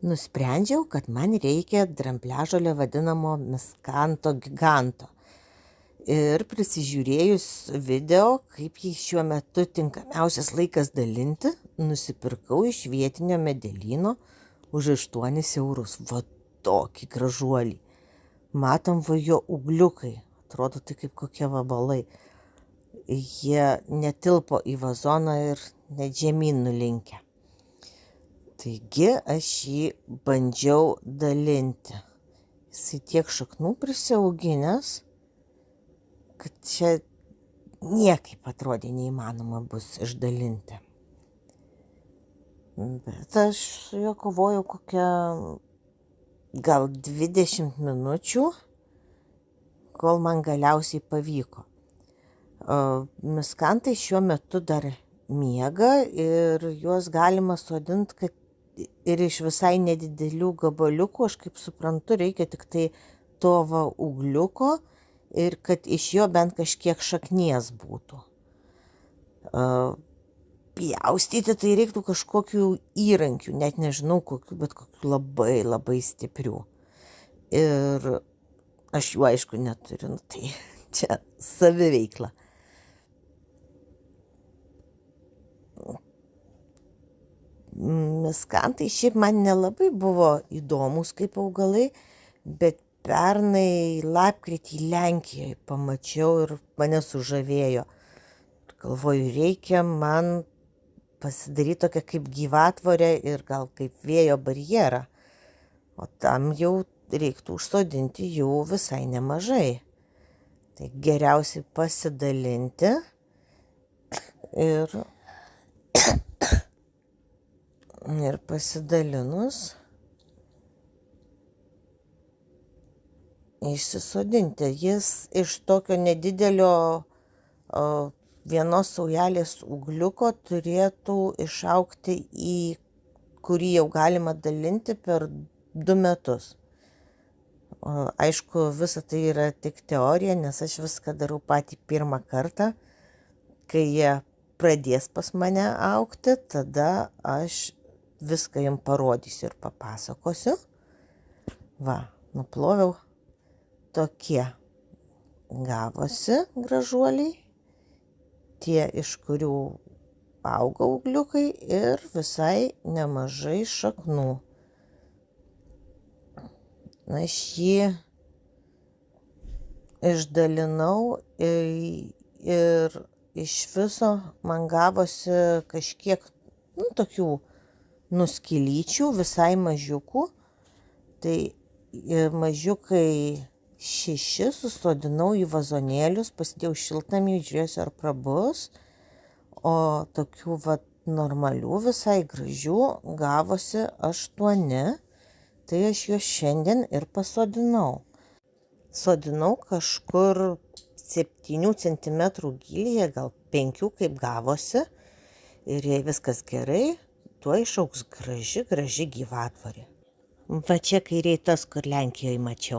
Nusprendžiau, kad man reikia drambliažolio vadinamo miskanto giganto. Ir prisižiūrėjus video, kaip jį šiuo metu tinkamiausias laikas dalinti, nusipirkau iš vietinio medelyno už 8 eurus. Va tokį gražuolį. Matom va jo ūgliukai. Atrodo tai kaip kokie vabalai. Jie netilpo į vazoną ir net žemyn nulinkę. Taigi aš jį bandžiau dalinti. Jisai tiek šaknų prisiauginęs, kad čia niekaip atrodė neįmanoma bus išdalinti. Bet aš su juo kovojau kokią gal 20 minučių, kol man galiausiai pavyko. Miskantai šiuo metu dar miega ir juos galima sodinti, kad ir iš visai nedidelių gabaliukų, aš kaip suprantu, reikia tik tai to va ūgliuko ir kad iš jo bent kažkiek šaknies būtų. Pjaustyti tai reiktų kažkokių įrankių, net nežinau kokių, bet kokių labai labai stiprių. Ir aš jų aišku neturiu, tai čia saviveikla. Miskantai šiaip man nelabai buvo įdomus kaip augalai, bet pernai lapkritį Lenkijoje pamačiau ir mane sužavėjo. Galvoju, reikia man pasidaryti tokią kaip gyvatvorę ir gal kaip vėjo barjerą. O tam jau reiktų užsodinti jų visai nemažai. Tai geriausiai pasidalinti ir pasidalinus išsisodinti. Jis iš tokio nedidelio vienos saujelės ūgliuko turėtų išaugti į kurį jau galima dalinti per 2 metus. Aišku, visa tai yra tik teorija, nes aš viską darau patį pirmą kartą. Kai jie pradės pas mane augti, tada aš viską jums parodysiu ir papasakosiu. Va, nuploviau. Tokie gavosi gražuoliai. Tie, iš kurių auga ūgliukai ir visai nemažai šaknų. Aš jį išdalinau ir iš viso man gavosi kažkiek tokių nuskylyčių, visai mažiukų. Tai mažiukai 6 susodinau į vazonėlius, pasidėjau šiltnamį, žiūrėsiu ar prabus. O tokių normalių, visai gražių gavosi 8. Tai aš juos šiandien ir pasodinau. Sodinau kažkur 7 cm gylyje, gal 5 kaip gavosi. Ir jei viskas gerai, tuo išaugs graži gyvatvorė. Va čia kairiai tas, kur Lenkijoje mačiau.